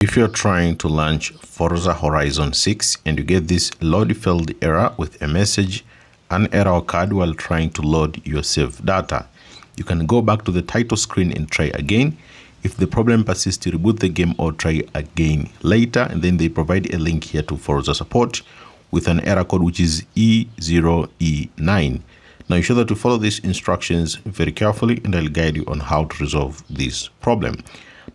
If you're trying to launch Forza Horizon 6 and you get this load failed error with a message, an error occurred while trying to load your save data, you can go back to the title screen and try again. If the problem persists, reboot the game or try again later, and then they provide a link here to Forza support with an error code which is E0E9. Now ensure that you follow these instructions very carefully and I'll guide you on how to resolve this problem.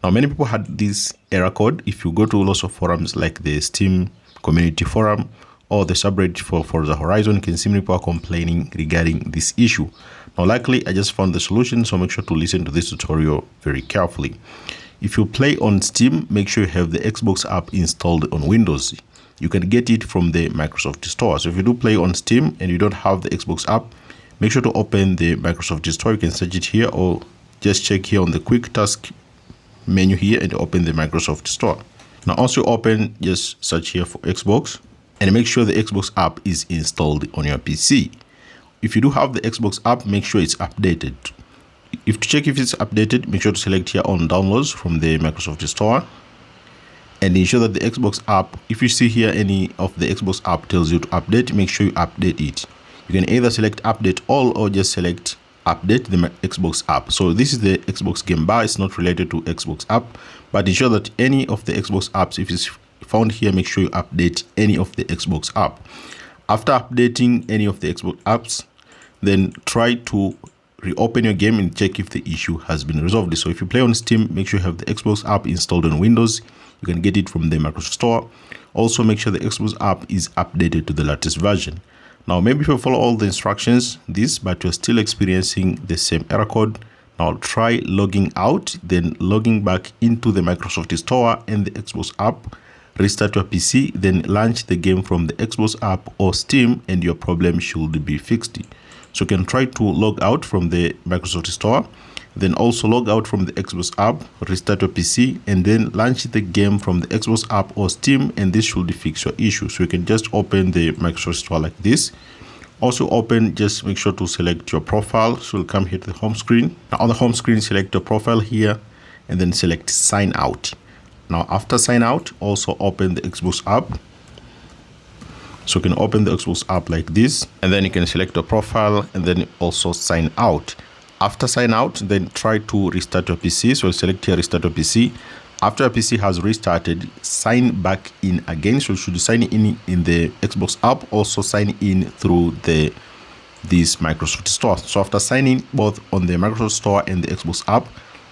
Now many people had this error code. If you go to lots of forums like the Steam community forum or the subreddit for Forza Horizon, you can see many people are complaining regarding this issue. Now luckily I just found the solution, so make sure to listen to this tutorial very carefully. If you play on Steam, make sure you have the Xbox app installed on Windows. You can get it from the Microsoft Store. So if you do play on Steam and you don't have the Xbox app, make sure to open the Microsoft Store. You can search it here or just check here on the quick task menu here and open the Microsoft Store. Now also open, just search here for Xbox and make sure the Xbox app is installed on your PC. If you do have the Xbox app, make sure it's updated. If to check if it's updated, make sure to select here on downloads from the Microsoft Store and ensure that the Xbox app, if you see here any of the Xbox app tells you to update, make sure you update it. You can either select update all or just select update the Xbox app. So this is the Xbox game bar. It's not related to Xbox app, but ensure that any of the Xbox apps, if it's found here, make sure you update any of the Xbox app. After updating any of the Xbox apps, then try to reopen your game and check if the issue has been resolved. So if you play on Steam, make sure you have the Xbox app installed on Windows. You can get it from the Microsoft Store. Also make sure the Xbox app is updated to the latest version. Now maybe if you follow all the instructions but you're still experiencing the same error code, now try logging out, then logging back into the Microsoft Store and the Xbox app, restart your PC, then launch the game from the Xbox app or Steam and your problem should be fixed. So you can try to log out from the Microsoft Store, then also log out from the Xbox app, restart your PC, and then launch the game from the Xbox app or Steam, and this should fix your issue. So you can just open the Microsoft Store like this. Also open, just make sure to select your profile. So you'll come here to the home screen. Now on the home screen, select your profile here, and then select sign out. Now after sign out, also open the Xbox app. So you can open the Xbox app like this, and then you can select your profile and then also sign out. After sign out, then try to restart your PC. So select here restart your PC. After your PC has restarted, sign back in again. So you should sign in the Xbox app, also sign in through this Microsoft Store. So after signing both on the Microsoft Store and the Xbox app,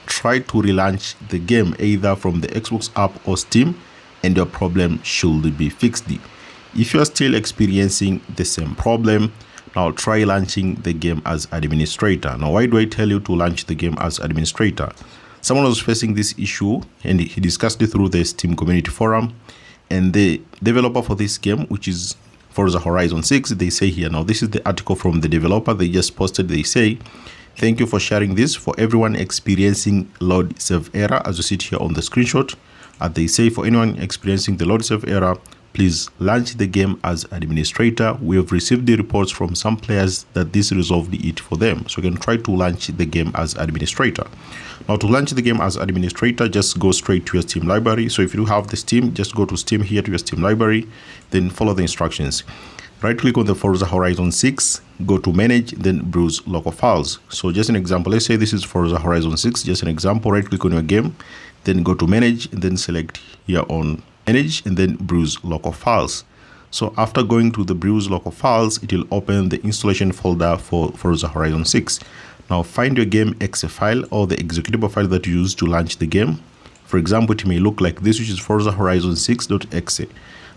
try to relaunch the game either from the Xbox app or Steam, and your problem should be fixed. If you are still experiencing the same problem, now try launching the game as administrator. Now why do I tell you to launch the game as administrator? Someone was facing this issue and he discussed it through the Steam community forum, and the developer for this game, which is Forza Horizon 6, they say here, now this is the article from the developer they just posted. They say, thank you for sharing this for everyone experiencing load save error, as you see it here on the screenshot. And they say, for anyone experiencing the load save error, please launch the game as administrator. We have received the reports from some players that this resolved it for them. So you can try to launch the game as administrator. Now to launch the game as administrator, just go straight to your Steam library. So if you do have the Steam, just go to Steam here to your Steam library, then follow the instructions. Right click on the Forza Horizon 6, go to manage, then browse local files. So just an example, let's say this is Forza Horizon 6, just an example, right click on your game, then go to manage, and then select here on manage and then browse local files. So after going to the browse local files, it will open the installation folder for Forza Horizon 6. Now find your game exe file or the executable file that you use to launch the game. For example, it may look like this, which is Forza Horizon 6.exe.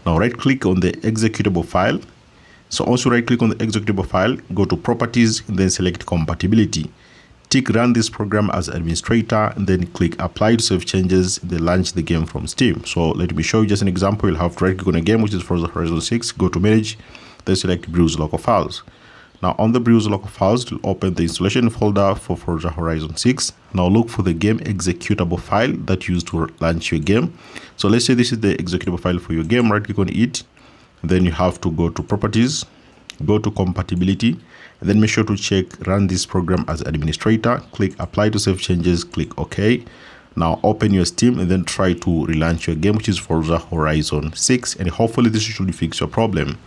Now right click on the executable file. So also right click on the executable file, go to properties, and then select compatibility. Tick run this program as administrator, and then click apply to save changes, then launch the game from Steam. So let me show you just an example. You'll have to right click on a game, which is Forza Horizon 6, go to manage, then select browse local files. Now on the browse local files, to open the installation folder for Forza Horizon 6. Now look for the game executable file that you use to launch your game. So let's say this is the executable file for your game. Right click on it, and then you have to go to properties, go to compatibility, and then make sure to check run this program as administrator. Click apply to save changes, click OK. Now open your Steam and then try to relaunch your game, which is Forza Horizon 6, and hopefully this should fix your problem.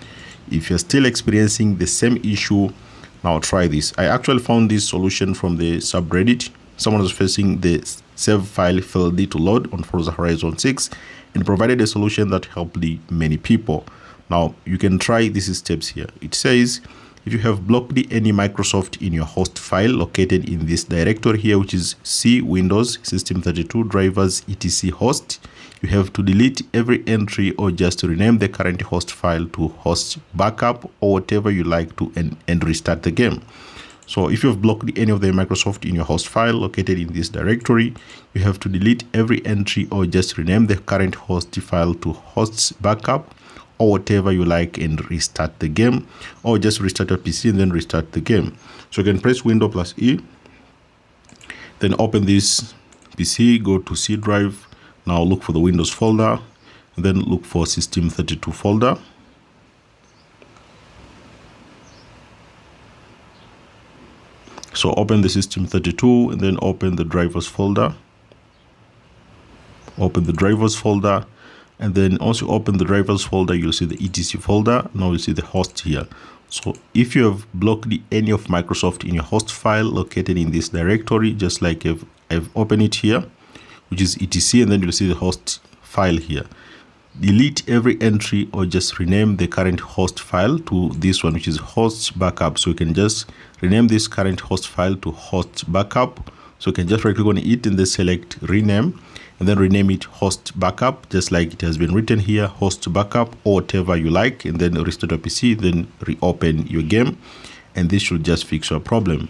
If you're still experiencing the same issue, now try this. I actually found this solution from the subreddit. Someone was facing the save file failed to load on Forza Horizon 6 and provided a solution that helped many people. Now you can try these steps here. It says, if you have blocked any Microsoft in your host file located in this directory here, which is C Windows System32 drivers etc host, you have to delete every entry or just rename the current host file to host backup or whatever you like to and restart the game. So if you have blocked any of the Microsoft in your host file located in this directory, you have to delete every entry or just rename the current host file to hosts backup or whatever you like and restart the game, or just restart your PC and then restart the game. So you can press Windows plus E, then open this PC, go to C drive. Now look for the Windows folder, and then look for System32 folder. So open the System32 and then open the drivers folder. Open the drivers folder, and then once you open the drivers folder, you'll see the etc folder. Now you see the host here. So if you have blocked any of Microsoft in your host file located in this directory, just like I've opened it here, which is etc, and then you'll see the host file here. Delete every entry or just rename the current host file to this one, which is host backup. So you can just rename this current host file to host backup. So you can just right click on it and then select rename, and then rename it host backup, just like it has been written here, host backup or whatever you like, and then restart your PC, then reopen your game, and this should just fix your problem.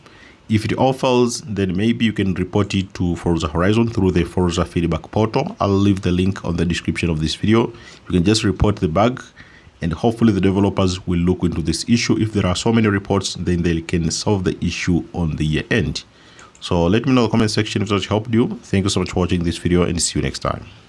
If it all fails, then maybe you can report it to Forza Horizon through the Forza feedback portal. I'll leave the link on the description of this video. You can just report the bug, and hopefully the developers will look into this issue. If there are so many reports, then they can solve the issue on the end. So let me know in the comment section if that helped you. Thank you so much for watching this video, and see you next time.